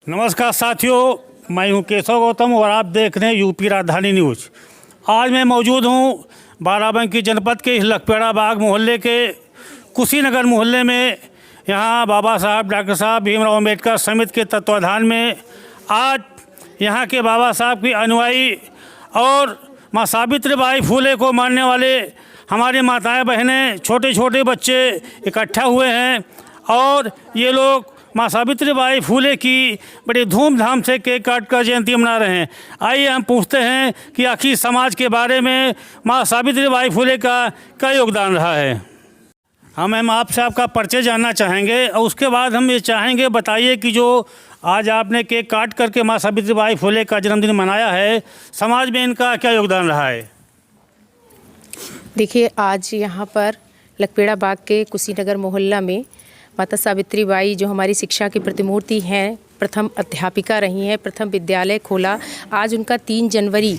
नमस्कार साथियों, मैं हूं केशव गौतम और आप देख रहे हैं यूपी राजधानी न्यूज़। आज मैं मौजूद हूं बाराबंकी जनपद के लखपेड़ा बाग मोहल्ले के कुशीनगर मोहल्ले में। यहां बाबा साहब डॉक्टर साहब भीमराव अम्बेडकर समिति के तत्वाधान में आज यहां के बाबा साहब की अनुयायी और माँ सावित्रीबाई फुले को मानने वाले हमारे माताएं बहनें, छोटे छोटे बच्चे इकट्ठा हुए हैं और ये लोग माँ सावित्रीबाई फुले की बड़ी धूमधाम से केक काट कर जयंती मना रहे हैं। आइए हम पूछते हैं कि आखिर समाज के बारे में माँ सावित्रीबाई फुले का क्या योगदान रहा है। हम आपसे आपका परिचय जानना चाहेंगे और उसके बाद हम ये चाहेंगे बताइए कि जो आज आपने केक काट करके माँ सावित्रीबाई फुले का जन्मदिन मनाया है, समाज में इनका क्या योगदान रहा है। देखिए, आज यहाँ पर लखपेड़ा बाग के कुशीनगर मोहल्ला में माता सावित्रीबाई जो हमारी शिक्षा की प्रतिमूर्ति हैं, प्रथम अध्यापिका रही हैं, प्रथम विद्यालय खोला। आज उनका 3 जनवरी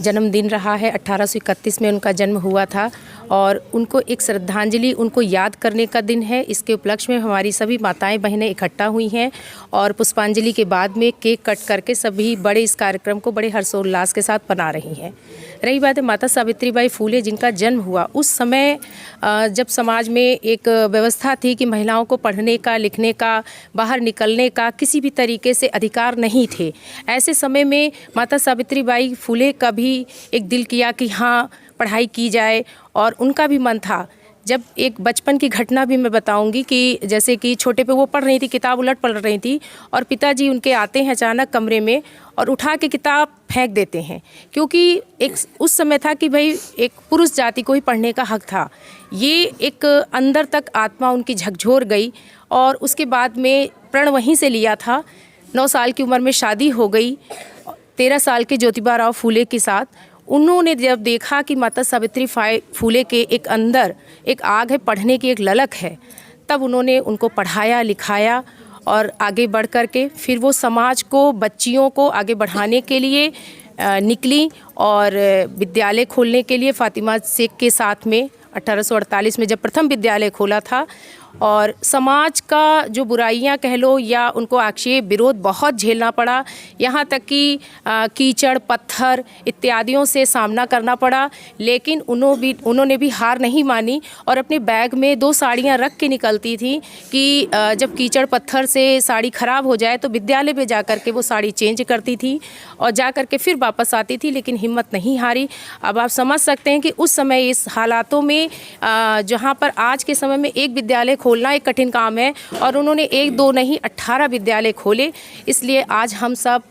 जन्मदिन रहा है। 1831 में उनका जन्म हुआ था और उनको एक श्रद्धांजलि, उनको याद करने का दिन है। इसके उपलक्ष्य में हमारी सभी माताएं बहनें इकट्ठा हुई हैं और पुष्पांजलि के बाद में केक कट करके सभी बड़े इस कार्यक्रम को बड़े हर्षोल्लास के साथ मना रही हैं। रही बात है माता सावित्रीबाई फुले जिनका जन्म हुआ, उस समय जब समाज में एक व्यवस्था थी कि महिलाओं को पढ़ने का, लिखने का, बाहर निकलने का किसी भी तरीके से अधिकार नहीं थे। ऐसे समय में माता सावित्रीबाई फुले का भी एक दिल किया कि हाँ, पढ़ाई की जाए और उनका भी मन था। जब एक बचपन की घटना भी मैं बताऊंगी कि जैसे कि छोटे पे वो पढ़ रही थी, किताब उलट पढ़ रही थी और पिताजी उनके आते हैं अचानक कमरे में और उठा के किताब फेंक देते हैं, क्योंकि एक उस समय था कि भाई एक पुरुष जाति को ही पढ़ने का हक था। ये एक अंदर तक आत्मा उनकी झकझोर गई और उसके बाद में प्रण वहीं से लिया था। 9 साल की उम्र में शादी हो गई 13 साल के ज्योतिबा राव फुले के साथ। उन्होंने जब देखा कि माता सावित्री फुले के एक अंदर एक आग है, पढ़ने की एक ललक है, तब उन्होंने उनको पढ़ाया लिखाया और आगे बढ़ कर के फिर वो समाज को, बच्चियों को आगे बढ़ाने के लिए निकली और विद्यालय खोलने के लिए फातिमा शेख के साथ में 1848 में जब प्रथम विद्यालय खोला था। और समाज का जो बुराइयां कह लो या उनको आक्षेप विरोध बहुत झेलना पड़ा, यहाँ तक कि कीचड़ पत्थर इत्यादियों से सामना करना पड़ा, लेकिन उन्होंने भी हार नहीं मानी और अपने बैग में 2 साड़ियाँ रख के निकलती थी कि जब कीचड़ पत्थर से साड़ी ख़राब हो जाए तो विद्यालय में जा कर के वो साड़ी चेंज करती थी और जा कर के फिर वापस आती थी, लेकिन हिम्मत नहीं हारी। अब आप समझ सकते हैं कि उस समय इस हालातों में जहाँ पर आज के समय में एक विद्यालय खोलना एक कठिन काम है और उन्होंने 1-2 नहीं 18 विद्यालय खोले। इसलिए आज हम सब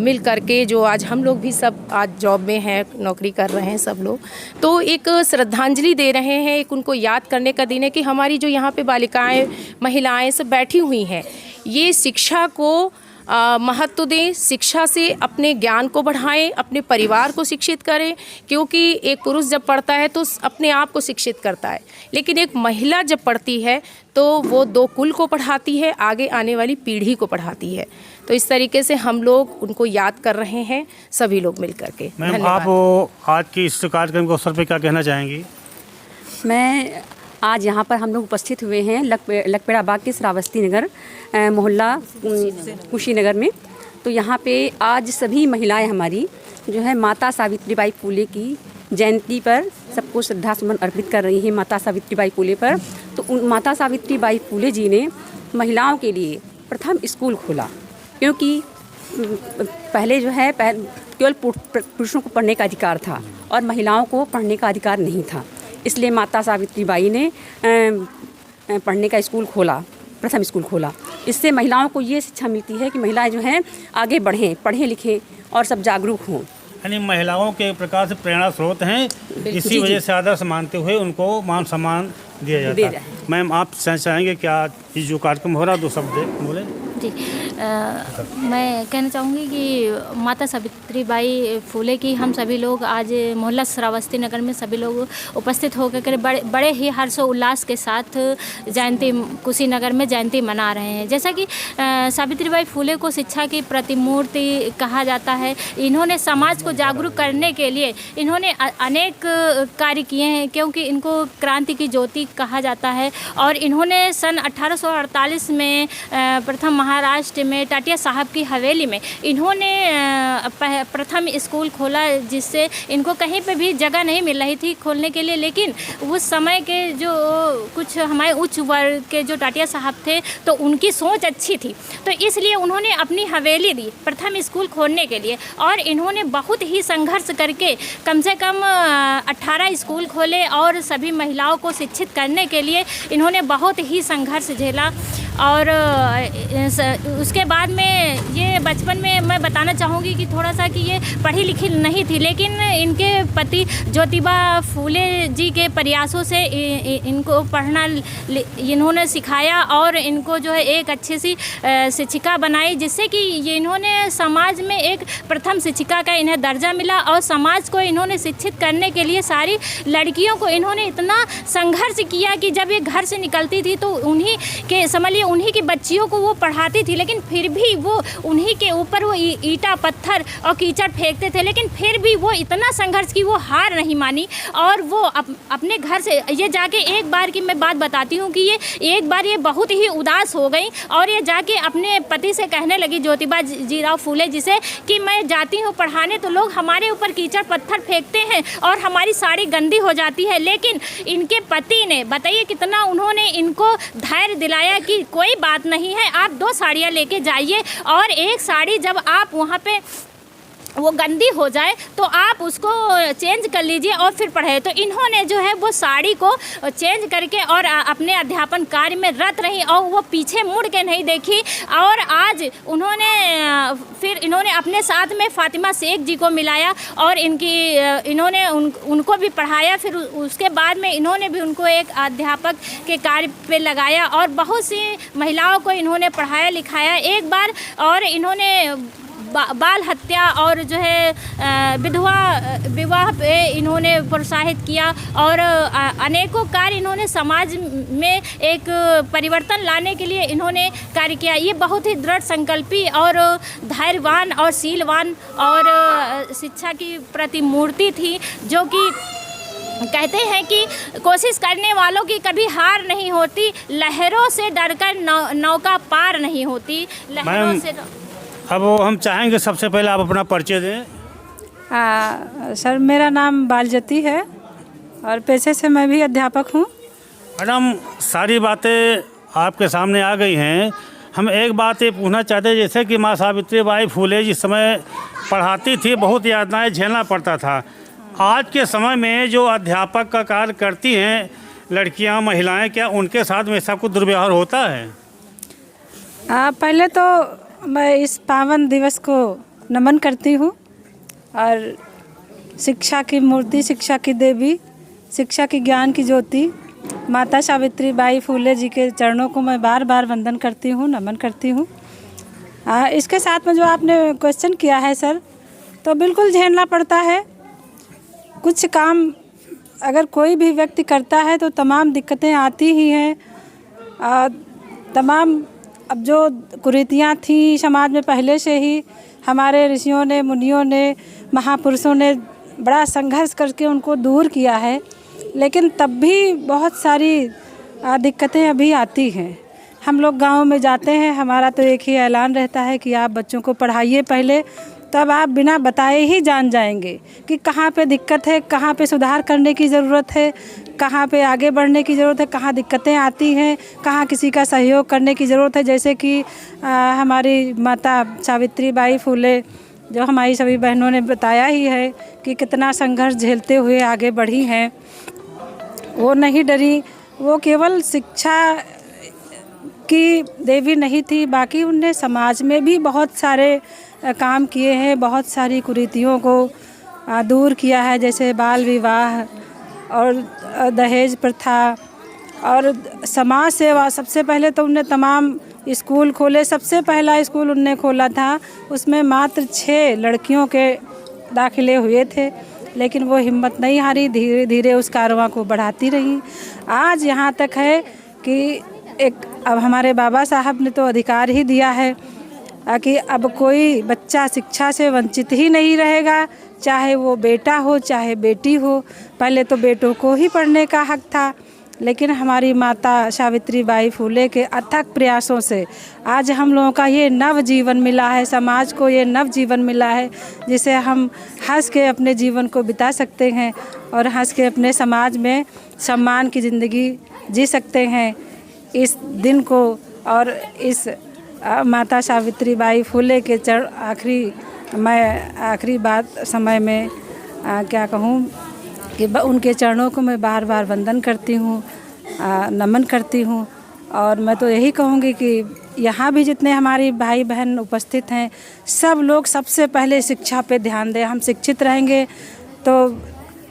मिल करके, जो आज हम लोग भी सब आज जॉब में हैं, नौकरी कर रहे हैं सब लोग, तो एक श्रद्धांजलि दे रहे हैं। एक उनको याद करने का दिन है कि हमारी जो यहाँ पे बालिकाएं, महिलाएं सब बैठी हुई हैं, ये शिक्षा को महत्व दें, शिक्षा से अपने ज्ञान को बढ़ाएं, अपने परिवार को शिक्षित करें, क्योंकि एक पुरुष जब पढ़ता है तो अपने आप को शिक्षित करता है, लेकिन एक महिला जब पढ़ती है तो वो 2 कुल को पढ़ाती है, आगे आने वाली पीढ़ी को पढ़ाती है। तो इस तरीके से हम लोग उनको याद कर रहे हैं, सभी लोग मिल करके। मैम, आप आज की इस कार्यक्रम के अवसर पर क्या कहना चाहेंगी। मैं आज यहाँ पर हम लोग उपस्थित हुए हैं लखपेड़ा बाग के श्रावस्ती नगर मोहल्ला कुशीनगर में। तो यहाँ पे आज सभी महिलाएं हमारी जो है माता सावित्रीबाई फुले की जयंती पर सबको श्रद्धा सुमन अर्पित कर रही हैं माता सावित्रीबाई फुले पर। तो माता सावित्रीबाई फुले जी ने महिलाओं के लिए प्रथम स्कूल खोला, क्योंकि पहले जो है केवल पुरुषों को पढ़ने का अधिकार था और महिलाओं को पढ़ने का अधिकार नहीं था। इसलिए माता सावित्रीबाई ने पढ़ने का स्कूल खोला, प्रथम स्कूल खोला। इससे महिलाओं को ये शिक्षा मिलती है कि महिलाएं जो हैं आगे बढ़ें, पढ़ें लिखें और सब जागरूक हों। यानी महिलाओं के प्रकार से प्रेरणा स्रोत हैं, इसी वजह से आदर्श मानते हुए उनको मान सम्मान दिया जाता है। मैम, आप चाहेंगे क्या ये जो कार्यक्रम हो रहा है 2 शब्द बोले। जी, मैं कहना चाहूँगी कि माता सावित्रीबाई फुले की हम सभी लोग आज मोहल्ला श्रावस्ती नगर में सभी लोग उपस्थित होकर बड़े ही हर्षोल्लास के साथ जयंती कुशीनगर में जयंती मना रहे हैं। जैसा कि सावित्रीबाई फुले को शिक्षा की प्रतिमूर्ति कहा जाता है। इन्होंने समाज को जागरूक करने के लिए इन्होंने अनेक कार्य किए हैं, क्योंकि इनको क्रांति की ज्योति कहा जाता है। और इन्होंने सन 1848 में प्रथम महाराष्ट्र में टाटिया साहब की हवेली में इन्होंने प्रथम स्कूल खोला, जिससे इनको कहीं पे भी जगह नहीं मिल रही थी खोलने के लिए। लेकिन उस समय के जो कुछ हमारे उच्च वर्ग के जो टाटिया साहब थे तो उनकी सोच अच्छी थी, तो इसलिए उन्होंने अपनी हवेली दी प्रथम स्कूल खोलने के लिए। और इन्होंने बहुत ही संघर्ष करके कम से कम 18 स्कूल खोले और सभी महिलाओं को शिक्षित करने के लिए इन्होंने बहुत ही संघर्ष झेला। और उसके बाद में ये बचपन में मैं बताना चाहूँगी कि थोड़ा सा कि ये पढ़ी लिखी नहीं थी, लेकिन इनके पति ज्योतिबा फूले जी के प्रयासों से इनको पढ़ना इन्होंने सिखाया और इनको जो है एक अच्छी सी शिक्षिका बनाई, जिससे कि ये इन्होंने समाज में एक प्रथम शिक्षिका का इन्हें दर्जा मिला। और समाज को इन्होंने शिक्षित करने के लिए सारी लड़कियों को इन्होंने इतना संघर्ष किया कि जब ये घर से निकलती थी तो उन्हीं के समझिए उन्हीं की बच्चियों को वो पढ़ाती थी, लेकिन फिर भी वो उन्हीं के ऊपर वो ईंटा पत्थर और कीचड़ फेंकते थे, लेकिन फिर भी वो इतना संघर्ष की वो हार नहीं मानी। और वो अपने घर से ये जाके एक बार की मैं बात बताती हूँ कि ये एक बार ये बहुत ही उदास हो गई और ये जाके अपने पति से कहने लगी, ज्योतिबा जीराव फूले जी से, कि मैं जाती हूँ पढ़ाने तो लोग हमारे ऊपर कीचड़ पत्थर फेंकते हैं और हमारी साड़ी गंदी हो जाती है। लेकिन इनके पति ने बताइए कितना उन्होंने इनको धैर्य दिलाया कि कोई बात नहीं है, आप 2 साड़ियाँ लेके जाइए और एक साड़ी जब आप वहाँ पे वो गंदी हो जाए तो आप उसको चेंज कर लीजिए और फिर पढ़े। तो इन्होंने जो है वो साड़ी को चेंज करके और अपने अध्यापन कार्य में रत रही और वो पीछे मुड़ के नहीं देखी। और आज इन्होंने अपने साथ में फातिमा शेख जी को मिलाया और इन्होंने उनको भी पढ़ाया। फिर उसके बाद में इन्होंने भी उनको एक अध्यापक के कार्य पे लगाया और बहुत सी महिलाओं को इन्होंने पढ़ाया लिखाया। एक बार और इन्होंने बाल हत्या और जो है विवाह पे इन्होंने प्रोत्साहित किया और अनेकों कार्य इन्होंने समाज में एक परिवर्तन लाने के लिए इन्होंने कार्य किया। ये बहुत ही दृढ़ संकल्पी और धैर्यवान और शीलवान और शिक्षा की प्रतिमूर्ति थी, जो कि कहते हैं कि कोशिश करने वालों की कभी हार नहीं होती, लहरों से डरकर नौका पार नहीं होती। लहरों से अब हम चाहेंगे सबसे पहले आप अपना परिचय दें। सर, मेरा नाम बालजती है और पेशे से मैं भी अध्यापक हूँ। मैडम, सारी बातें आपके सामने आ गई हैं। हम एक बात ये पूछना चाहते हैं, जैसे कि माँ सावित्री बाई फूले जिस समय पढ़ाती थी बहुत यातनाएं झेलना पड़ता था। आज के समय में जो अध्यापक का कार्य करती हैं लड़कियाँ महिलाएँ, क्या उनके साथ में ऐसा कुछ दुर्व्यवहार होता है? पहले तो मैं इस पावन दिवस को नमन करती हूँ और शिक्षा की मूर्ति, शिक्षा की देवी, शिक्षा की ज्ञान की ज्योति माता सावित्री बाई फूले जी के चरणों को मैं बार बार वंदन करती हूँ, नमन करती हूँ। इसके साथ में जो आपने क्वेश्चन किया है सर, तो बिल्कुल झेलना पड़ता है। कुछ काम अगर कोई भी व्यक्ति करता है तो तमाम दिक्कतें आती ही हैं। तमाम अब जो कुरीतियाँ थी समाज में पहले से ही हमारे ऋषियों ने, मुनियों ने, महापुरुषों ने बड़ा संघर्ष करके उनको दूर किया है, लेकिन तब भी बहुत सारी दिक्कतें अभी आती हैं। हम लोग गाँव में जाते हैं, हमारा तो एक ही ऐलान रहता है कि आप बच्चों को पढ़ाइए पहले, तब आप बिना बताए ही जान जाएंगे कि कहाँ पे दिक्कत है, कहाँ पे सुधार करने की ज़रूरत है, कहाँ पे आगे बढ़ने की ज़रूरत है, कहाँ दिक्कतें आती हैं, कहाँ किसी का सहयोग करने की ज़रूरत है। जैसे कि हमारी माता सावित्री बाई फूले, जो हमारी सभी बहनों ने बताया ही है कि कितना संघर्ष झेलते हुए आगे बढ़ी हैं। वो नहीं डरी, वो केवल शिक्षा की देवी नहीं थी, बाकी उनने समाज में भी बहुत सारे काम किए हैं, बहुत सारी कुरीतियों को दूर किया है, जैसे बाल विवाह और दहेज प्रथा और समाज सेवा। सबसे पहले तो उनने तमाम स्कूल खोले। सबसे पहला स्कूल उनने खोला था, उसमें मात्र 6 लड़कियों के दाखिले हुए थे, लेकिन वो हिम्मत नहीं हारी, धीरे धीरे उस कारवां को बढ़ाती रही। आज यहाँ तक है कि अब हमारे बाबा साहब ने तो अधिकार ही दिया है कि अब कोई बच्चा शिक्षा से वंचित ही नहीं रहेगा, चाहे वो बेटा हो चाहे बेटी हो। पहले तो बेटों को ही पढ़ने का हक था, लेकिन हमारी माता सावित्रीबाई फुले के अथक प्रयासों से आज हम लोगों का ये नव जीवन मिला है, समाज को ये नव जीवन मिला है जिसे हम हंस के अपने जीवन को बिता सकते हैं और हंस के अपने समाज में सम्मान की ज़िंदगी जी सकते हैं। इस दिन को और इस माता सावित्रीबाई फुले के मैं आखिरी बात समय में क्या कहूँ कि उनके चरणों को मैं बार बार वंदन करती हूँ, नमन करती हूँ। और मैं तो यही कहूँगी कि यहाँ भी जितने हमारी भाई बहन उपस्थित हैं सब लोग सबसे पहले शिक्षा पे ध्यान दें। हम शिक्षित रहेंगे तो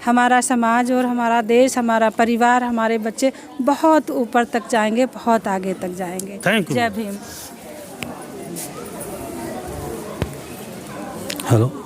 हमारा समाज और हमारा देश, हमारा परिवार, हमारे बच्चे बहुत ऊपर तक जाएंगे, बहुत आगे तक जाएंगे। Thank you. जय भीम। हेलो।